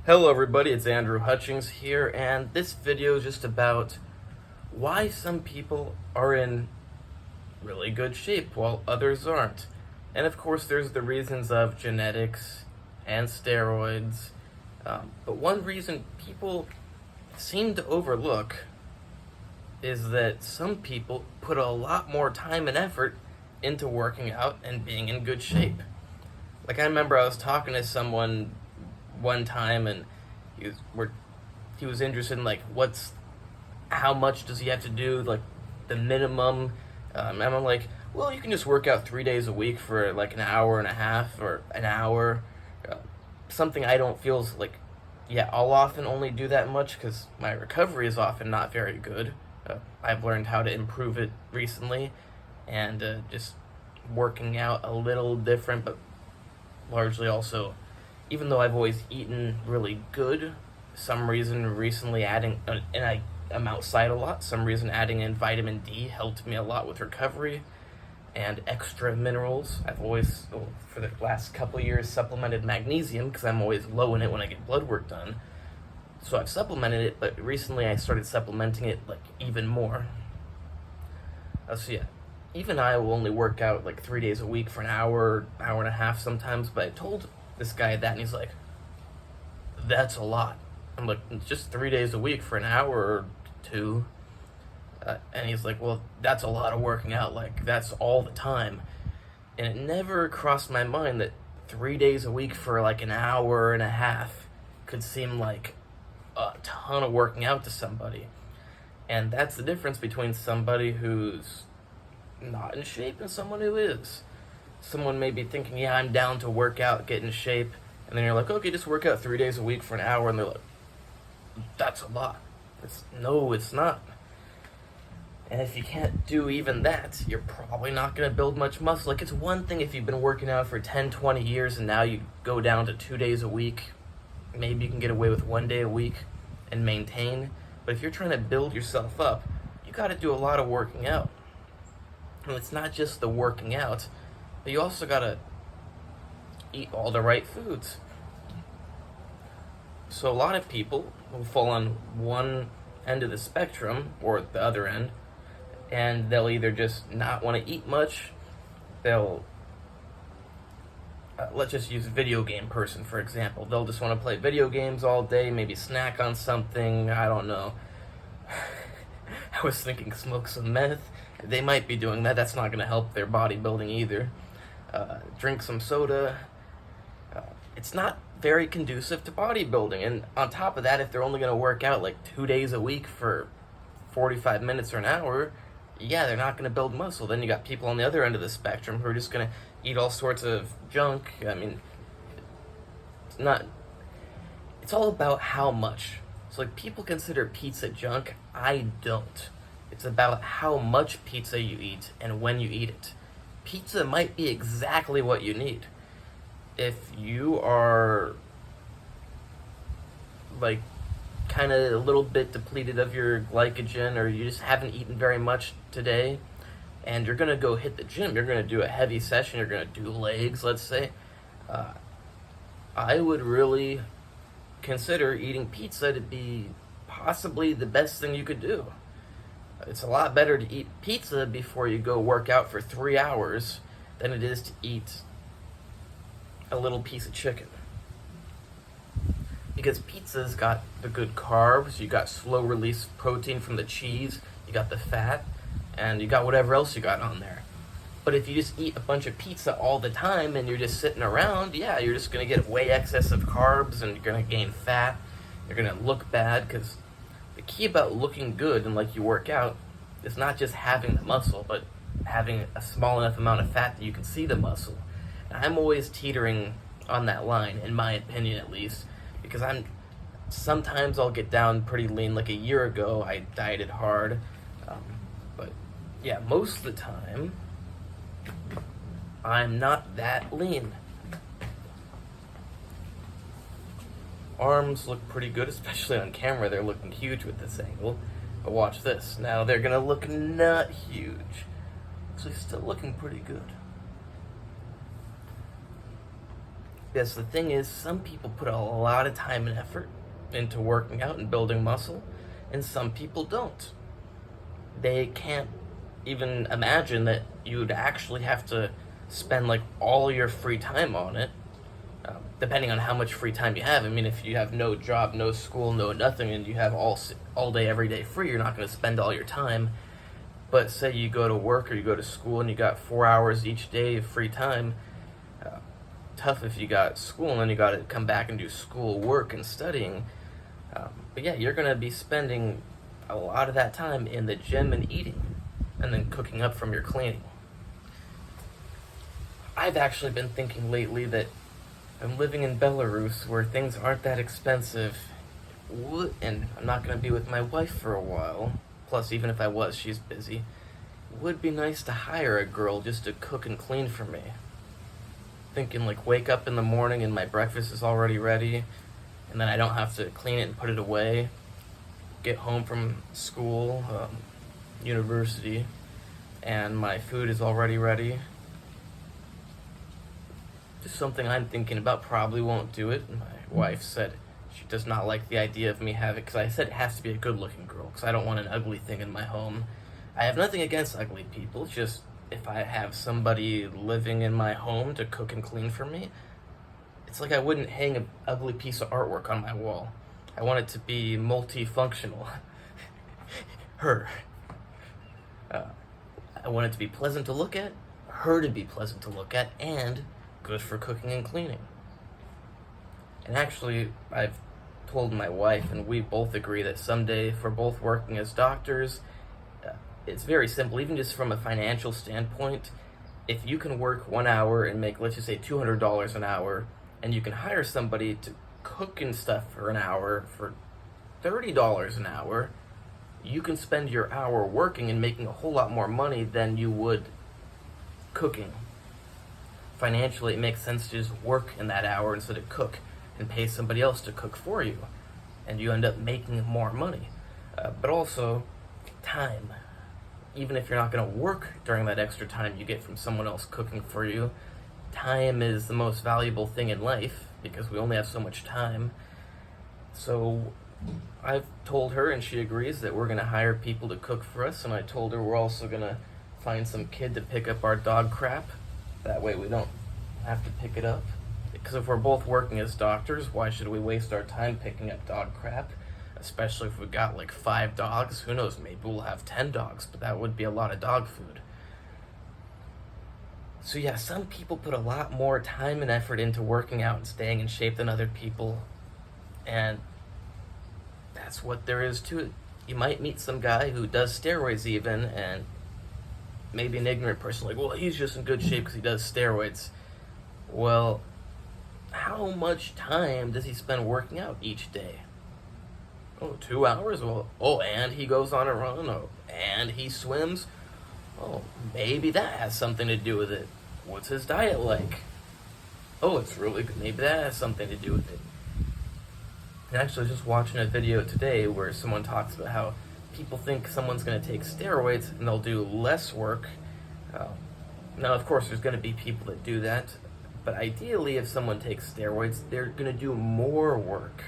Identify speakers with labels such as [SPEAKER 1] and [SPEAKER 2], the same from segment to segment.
[SPEAKER 1] Hello everybody, it's Andrew Hutchings here, and this video is just about why some people are in really good shape while others aren't. And of course there's the reasons of genetics and steroids, but one reason people seem to overlook is that some people put a lot more time and effort into working out and being in good shape. Like I remember I was talking to someone one time, and he was interested in like how much does he have to do, like the minimum. And I'm like, well, you can just work out 3 days a week for like an hour and a half or an hour. Uh, Something I don't feel is like, yeah, I'll often only do that much because my recovery is often not very good. I've learned how to improve it recently, and just working out a little different, but largely also, even though I've always eaten really good, some reason recently adding, I'm outside a lot, some reason adding in vitamin D helped me a lot with recovery and extra minerals. I've always, for the last couple of years, supplemented magnesium because I'm always low in it when I get blood work done. So I've supplemented it, but recently I started supplementing it like even more. So yeah, even I will only work out like 3 days a week for an hour, hour and a half sometimes, but I told this guy that, and he's like, that's a lot. I'm like, it's just 3 days a week for an hour or two. And he's like, well, that's a lot of working out. Like, that's all the time. And it never crossed my mind that 3 days a week for like an hour and a half could seem like a ton of working out to somebody. And that's the difference between somebody who's not in shape and someone who is. Someone may be thinking, yeah, I'm down to work out, get in shape, and then you're like, okay, just work out 3 days a week for an hour, and they're like, that's a lot. No, it's not. And if you can't do even that, you're probably not going to build much muscle. Like, it's one thing if you've been working out for 10, 20 years, and now you go down to 2 days a week. Maybe you can get away with 1 day a week and maintain. But if you're trying to build yourself up, you got to do a lot of working out. And it's not just the working out, but you also got to eat all the right foods. So a lot of people will fall on one end of the spectrum or the other end, and they'll either just not want to eat much. They'll let's just use video game person for example. They'll just want to play video games all day, maybe snack on something, I don't know. I was thinking smoke some meth. They might be doing that. That's not going to help their bodybuilding either. Drink some soda. It's not very conducive to bodybuilding. And on top of that, if they're only going to work out like 2 days a week for 45 minutes or an hour, yeah, they're not going to build muscle. Then you got people on the other end of the spectrum who are just going to eat all sorts of junk. I mean, it's all about how much. So like, people consider pizza junk. I don't. It's about how much pizza you eat and when you eat it. Pizza might be exactly what you need. If you are like kind of a little bit depleted of your glycogen, or you just haven't eaten very much today, and you're going to go hit the gym, you're going to do a heavy session, you're going to do legs, let's say, I would really consider eating pizza to be possibly the best thing you could do. It's a lot better to eat pizza before you go work out for 3 hours than it is to eat a little piece of chicken. Because pizza's got the good carbs, you got slow release protein from the cheese, you got the fat, and you got whatever else you got on there. But if you just eat a bunch of pizza all the time and you're just sitting around, yeah, you're just going to get way excess of carbs, and you're going to gain fat, you're going to look bad, because the key about looking good and like you work out is not just having the muscle, but having a small enough amount of fat that you can see the muscle. And I'm always teetering on that line, in my opinion at least, because sometimes I'll get down pretty lean. Like a year ago, I dieted hard, but yeah, most of the time, I'm not that lean. Arms look pretty good, especially on camera. They're looking huge with this angle. But watch this. Now they're gonna look not huge. Actually, still looking pretty good. Because the thing is, some people put a lot of time and effort into working out and building muscle, and some people don't. They can't even imagine that you'd actually have to spend like all your free time on it, depending on how much free time you have. I mean, if you have no job, no school, no nothing, and you have all day, every day free, you're not going to spend all your time. But say you go to work or you go to school and you got 4 hours each day of free time. Tough if you got school and then you got to come back and do school work and studying. But yeah, you're going to be spending a lot of that time in the gym and eating, and then cooking up from your cleaning. I've actually been thinking lately that I'm living in Belarus where things aren't that expensive, and I'm not going to be with my wife for a while. Plus, even if I was, she's busy. It would be nice to hire a girl just to cook and clean for me. Thinking like wake up in the morning and my breakfast is already ready, and then I don't have to clean it and put it away. Get home from school, university, and my food is already ready. Just something I'm thinking about. Probably won't do it. My wife said she does not like the idea of me having, because I said it has to be a good looking girl, because I don't want an ugly thing in my home. I have nothing against ugly people, just if I have somebody living in my home to cook and clean for me, it's like I wouldn't hang an ugly piece of artwork on my wall. I want it to be multifunctional. Her. I want it to be pleasant to look at, her to be pleasant to look at, and good for cooking and cleaning. And actually, I've told my wife, and we both agree that someday, if we're both working as doctors, it's very simple, even just from a financial standpoint. If you can work 1 hour and make, let's just say, $200 an hour, and you can hire somebody to cook and stuff for an hour for $30 an hour, you can spend your hour working and making a whole lot more money than you would cooking. Financially, it makes sense to just work in that hour instead of cook and pay somebody else to cook for you, and you end up making more money. But also, time. Even if you're not going to work during that extra time you get from someone else cooking for you, time is the most valuable thing in life, because we only have so much time. So I've told her, and she agrees, that we're going to hire people to cook for us, and I told her we're also going to find some kid to pick up our dog crap. That way we don't have to pick it up. Because if we're both working as doctors, why should we waste our time picking up dog crap? Especially if we've got like 5 dogs. Who knows, maybe we'll have 10 dogs, but that would be a lot of dog food. So yeah, some people put a lot more time and effort into working out and staying in shape than other people. And that's what there is to it. You might meet some guy who does steroids even, and maybe an ignorant person like, well, he's just in good shape because he does steroids. Well, how much time does he spend working out each day? Oh, 2 hours? Well, and he goes on a run? Oh, and he swims? Oh, maybe that has something to do with it. What's his diet like? Oh, it's really good. Maybe that has something to do with it. And actually, I was just watching a video today where someone talks about how people think someone's going to take steroids and they'll do less work. Now, of course, there's going to be people that do that, but ideally, if someone takes steroids, they're going to do more work.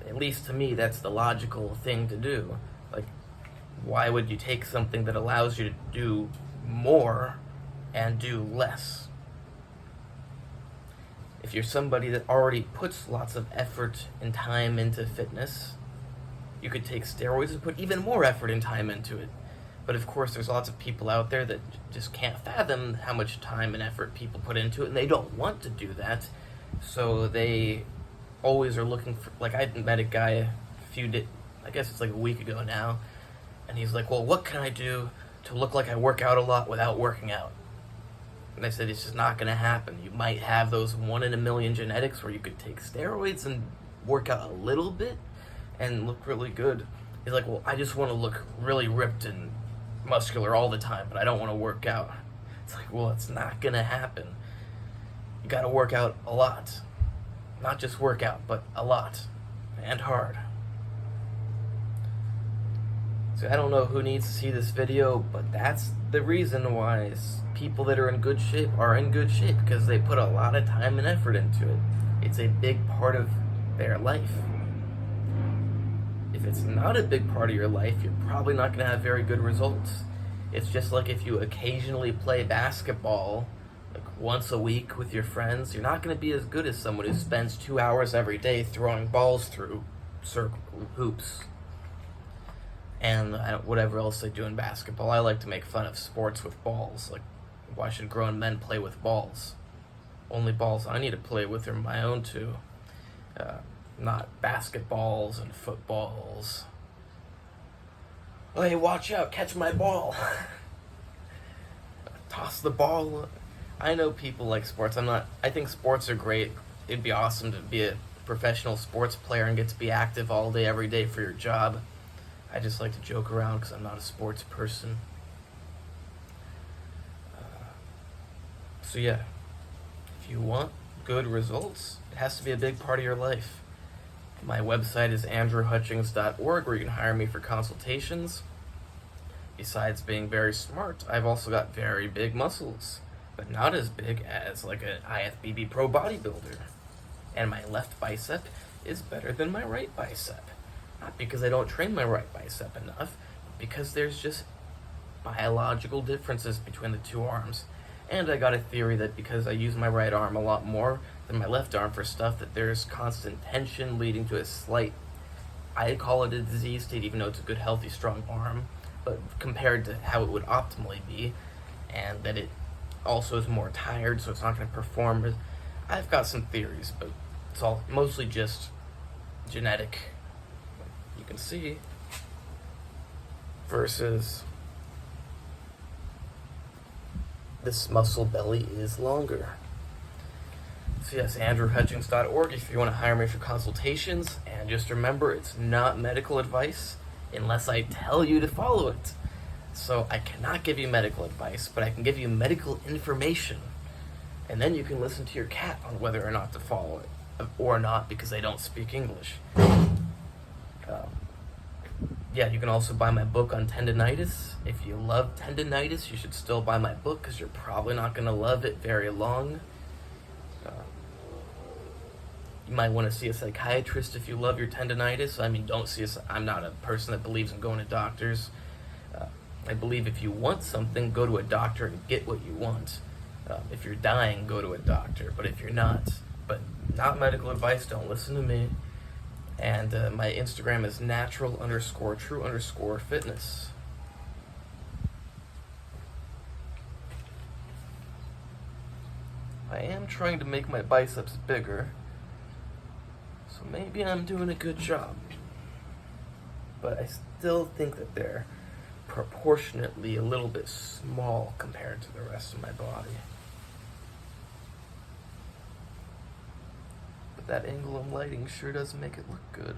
[SPEAKER 1] At least to me, that's the logical thing to do. Like, why would you take something that allows you to do more and do less? If you're somebody that already puts lots of effort and time into fitness, you could take steroids and put even more effort and time into it. But of course, there's lots of people out there that just can't fathom how much time and effort people put into it, and they don't want to do that. So they always are looking for, like, I met a guy I guess it's like a week ago now, and he's like, well, what can I do to look like I work out a lot without working out? And I said, it's just not going to happen. You might have those 1 in a million genetics where you could take steroids and work out a little bit and look really good. He's like, well, I just want to look really ripped and muscular all the time, but I don't want to work out. It's like, well, it's not going to happen. You got to work out a lot. Not just work out, but a lot. And hard. So I don't know who needs to see this video, but that's the reason why people that are in good shape are in good shape, because they put a lot of time and effort into it. It's a big part of their life. If it's not a big part of your life, you're probably not going to have very good results. It's just like if you occasionally play basketball, like once a week with your friends, you're not going to be as good as someone who spends 2 hours every day throwing balls through circle hoops. And whatever else they do in basketball. I like to make fun of sports with balls. Like, why should grown men play with balls? Only balls I need to play with are my own too. Not basketballs and footballs. Oh, hey, watch out, catch my ball. Toss the ball. I know people like sports. I think sports are great. It'd be awesome to be a professional sports player and get to be active all day, every day for your job. I just like to joke around because I'm not a sports person. So yeah, if you want good results, it has to be a big part of your life. My website is andrewhutchings.org, where you can hire me for consultations. Besides being very smart, I've also got very big muscles, but not as big as like an IFBB pro bodybuilder. And my left bicep is better than my right bicep. Not because I don't train my right bicep enough, but because there's just biological differences between the two arms. And I got a theory that because I use my right arm a lot more than my left arm for stuff, that there's constant tension leading to a slight, I call it a disease state, even though it's a good, healthy, strong arm, but compared to how it would optimally be, and that it also is more tired, so it's not going to perform. I've got some theories, but it's all mostly just genetic. You can see, versus this muscle belly is longer. So yes, andrewhutchings.org if you want to hire me for consultations. And just remember, it's not medical advice unless I tell you to follow it. So I cannot give you medical advice, but I can give you medical information. And then you can listen to your cat on whether or not to follow it, or not, because they don't speak English. Yeah, you can also buy my book on tendinitis. If you love tendinitis, you should still buy my book, because you're probably not going to love it very long. You might want to see a psychiatrist if you love your tendinitis. I mean, I'm not a person that believes in going to doctors. I believe if you want something, go to a doctor and get what you want. If you're dying, go to a doctor. But if you're not medical advice, don't listen to me. And my Instagram is natural_true_fitness. I am trying to make my biceps bigger, so maybe I'm doing a good job. But I still think that they're proportionately a little bit small compared to the rest of my body. But that angle of lighting sure does make it look good.